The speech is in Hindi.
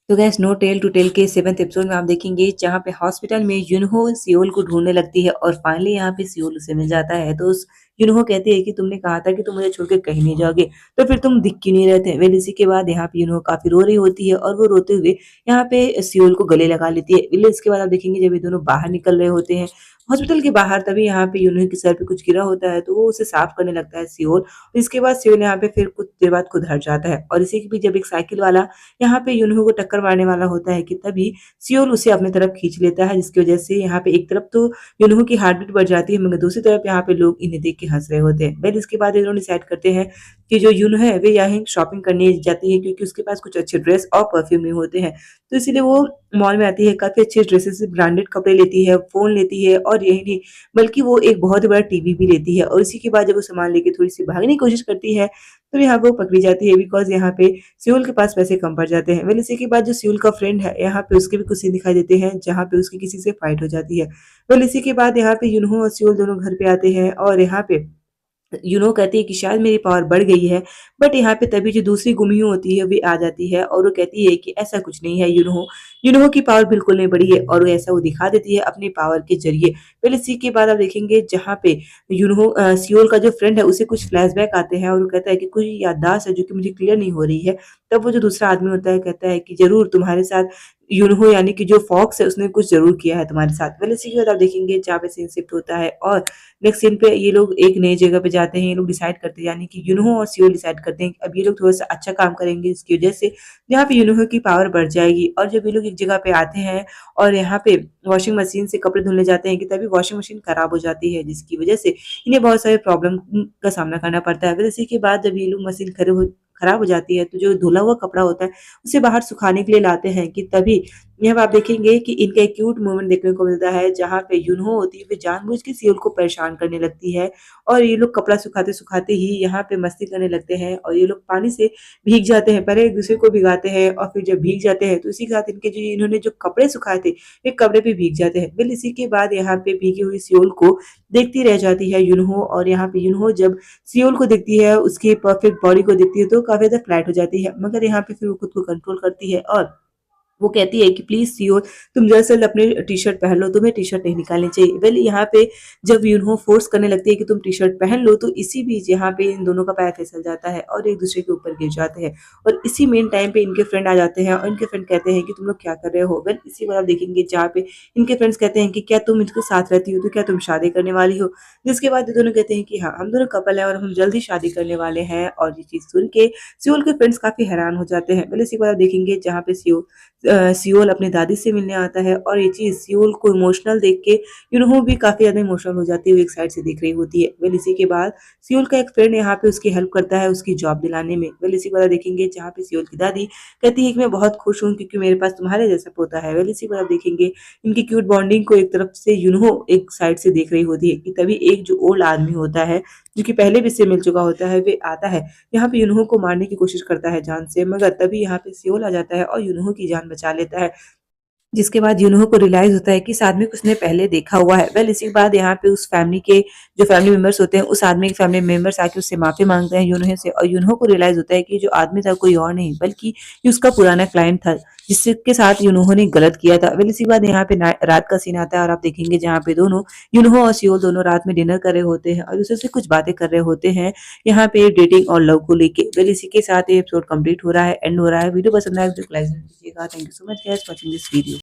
तो guess no tell to tell के 7th एपिसोड में आप देखेंगे जहाँ पे हॉस्पिटल में युनहो सियोल को ढूंढने लगती है और फाइनली यहाँ पे सियोल उसे मिल जाता है। तो उस युनहो कहती है कि तुमने कहा था कि तुम मुझे छोड़ के कहीं नहीं जाओगे, तो फिर तुम दिख क्यों नहीं रहते। वेल इसी के बाद यहाँ पे युनहो काफी रो रही होती है और वो रोते हुए यहाँ पे सियोल को गले लगा लेती है। वेल इसके बाद आप देखेंगे जब ये दोनों बाहर निकल रहे होते हैं हॉस्पिटल के बाहर, तभी यहाँ पे युनहो के सर पे कुछ गिरा होता है तो वो उसे साफ करने लगता है सियोल। इसके बाद सियोल यहाँ पे फिर कुछ देर बाद खुद हट जाता है और इसी के बीच जब एक साइकिल वाला यहाँ पे यूनहो को टक्कर मारने वाला होता है कि तभी सियोल उसे अपनी तरफ खींच लेता है, जिसकी वजह से यहाँ पे एक तरफ तो यूनहो की हार्ट बीट बढ़ जाती है मगर दूसरी तरफ यहाँ पे लोग इन्हें देख के हंस रहे होते हैं। वेल इसके बाद इन्होंने डिसाइड करते हैं कि जो यूनहो है वे यहाँ शॉपिंग करने जाती है क्योंकि उसके पास कुछ अच्छे ड्रेस और परफ्यूम नहीं होते हैं। तो इसीलिए वो मॉल में आती है, काफी अच्छे ड्रेसेस ब्रांडेड कपड़े लेती है, फोन लेती है और यही नहीं बल्कि वो एक बहुत ही बड़ा टीवी भी लेती है। और इसी के बाद जब वो सामान लेके थोड़ी सी भागने की कोशिश करती है तो यहाँ पे वो पकड़ी जाती है बिकॉज यहाँ पे सियोल के पास पैसे कम पड़ जाते हैं। वेल इसी के बाद जो सियोल का फ्रेंड है यहाँ पे उसके भी कुछ सीन दिखाई देते हैं जहाँ पे उसकी किसी से फाइट हो जाती है। वेल इसी के बाद यहाँ पे यूनहो और सियोल दोनों घर पे आते हैं और यहाँ पे यूनो कहती है कि शायद मेरी पावर बढ़ गई है, बट यहाँ पे तभी जो दूसरी गुमियो होती है वे आ जाती है और वो कहती है कि ऐसा कुछ नहीं है यूनो, यूनो की पावर बिल्कुल नहीं बढ़ी है और वो ऐसा वो दिखा देती है अपनी पावर के जरिए। पहले इसी के बाद आप देखेंगे जहाँ पे यूनो सियोल का जो फ्रेंड है उसे कुछ फ्लैशबैक आते हैं और वो कहता है कि कोई याददाश्त है जो कि मुझे क्लियर नहीं हो रही है। तब वो जो दूसरा आदमी होता है कहता है कि जरूर तुम्हारे साथ यूनहो यानी कि जो फॉक्स है उसने कुछ जरूर किया है तुम्हारे साथ। पहले इसी के बाद आप देखेंगे जहाँ पे सीन शिफ्ट होता है और नेक्स्ट सीन पे ये लोग एक नई जगह पे जाते हैं। ये लोग डिसाइड करते हैं यानी कि यूनहो और सियोल डिसाइड करते हैं कि अब ये लोग थोड़ा सा अच्छा काम करेंगे इसकी वजह से यहाँ पे यूनहो की पावर बढ़ जाएगी। और जब ये लोग एक जगह पे आते हैं और यहाँ पे वॉशिंग मशीन से कपड़े धुलने जाते हैं कि तभी वॉशिंग मशीन खराब हो जाती है जिसकी वजह से इन्हें बहुत सारे प्रॉब्लम का सामना करना पड़ता है। फिर इसी के बाद जब ये लोग मशीन खराब हो जाती है तो जो धुला हुआ कपड़ा होता है उसे बाहर सुखाने के लिए लाते हैं कि तभी यहाँ पे आप देखेंगे कि इनका एक क्यूट मोमेंट देखने को मिलता है जहाँ पे यूनहो होती है वे जानबूझ के सियोल को परेशान करने लगती है और ये लोग कपड़ा सुखाते सुखाते ही यहाँ पे मस्ती करने लगते हैं और ये लोग पानी से भीग जाते हैं। पहले एक दूसरे को भिगाते हैं और फिर जब भीग जाते हैं तो इसी के साथ इनके जो इन्होंने जो कपड़े सुखाए थे वे कपड़े भी भीग जाते हैं। फिर इसी के बाद यहाँ पे भीगी हुई सियोल को देखती रह जाती है यूनहो और यहाँ पे यूनहो जब सियोल को देखती है उसकी परफेक्ट बॉडी को देखती है तो काफी ज्यादा फ्लैट हो जाती है मगर यहाँ पे फिर वो खुद को कंट्रोल करती है और वो कहती है कि प्लीज सियोल तुम जल्द से जल्द अपने टी शर्ट पहन लो, तुम्हें टी शर्ट नहीं निकालनी चाहिए। वेल यहाँ पे जब यूनहो फोर्स करने लगती है कि तुम टी शर्ट पहन लो तो इसी बीच यहाँ पे इन दोनों का पैर फिसल जाता है और एक दूसरे के ऊपर गिर जाते हैं और इसी मेन टाइम पे इनके फ्रेंड आ जाते हैं और इनके फ्रेंड कहते हैं कि तुम लोग क्या कर रहे हो। वेल इसी बार आप देखेंगे जहाँ पे इनके फ्रेंड्स कहते हैं कि क्या तुम इनके साथ रहती हो तो क्या तुम शादी करने वाली हो, जिसके बाद ये दोनों कहते हैं कि हाँ हम दोनों कपल है और हम जल्द ही शादी करने वाले हैं। और ये चीज सुन के सियोल के फ्रेंड्स काफी हैरान हो जाते हैं। वेल इसी बार आप देखेंगे जहाँ पे सियोल अपनी दादी से मिलने आता है और ये चीज सियोल को इमोशनल देख के यूनहो भी काफी ज्यादा इमोशनल हो जाती है, वो एक साइड से देख रही होती है। वेल इसी के बाद सियोल का एक फ्रेंड यहाँ पे उसकी हेल्प करता है उसकी जॉब दिलाने में। वेल इसी बार देखेंगे जहाँ पे सियोल की दादी कहती है कि मैं बहुत खुश हूँ क्योंकि मेरे पास तुम्हारे जैसा पोता है। वेल इसी बार देखेंगे इनकी क्यूट बॉन्डिंग को एक तरफ से यूनहो एक साइड से देख रही होती है कि तभी एक जो ओल्ड आदमी होता है जो कि पहले भी इससे मिल चुका होता है वे आता है यहाँ पे यूनहो को मारने की कोशिश करता है जान से, मगर तभी यहाँ पे सियोल आ जाता है और यूनहो की जान बचा लेता है। जिसके बाद यूनहो को रियलाइज होता है कि इस आदमी को उसने पहले देखा हुआ है। वेल इसी के बाद यहाँ पे उस फैमिली के जो फैमिली मेंबर्स होते हैं उस आदमी के फैमिली मेंबर्स आके उससे माफी मांगते हैं यूनहो से और यूनहो को रियलाइज होता है कि जो आदमी था कोई और नहीं बल्कि ये उसका पुराना क्लाइंट था जिसके साथ यूनहो ने गलत किया था। वेल इसी के बाद यहाँ पे रात का सीन आता है और आप देखेंगे जहाँ पे दोनों यूनहो और सियोल दोनों रात में डिनर कर रहे होते हैं और दूसरे से कुछ बातें कर रहे होते हैं यहाँ पे डेटिंग और लव को लेके। वेल इसी के साथ ये एपिसोड कंप्लीट हो रहा है, एंड हो रहा है। वीडियो पसंद आए तो लाइक कीजिएगा। Thank you so much guys watching this video.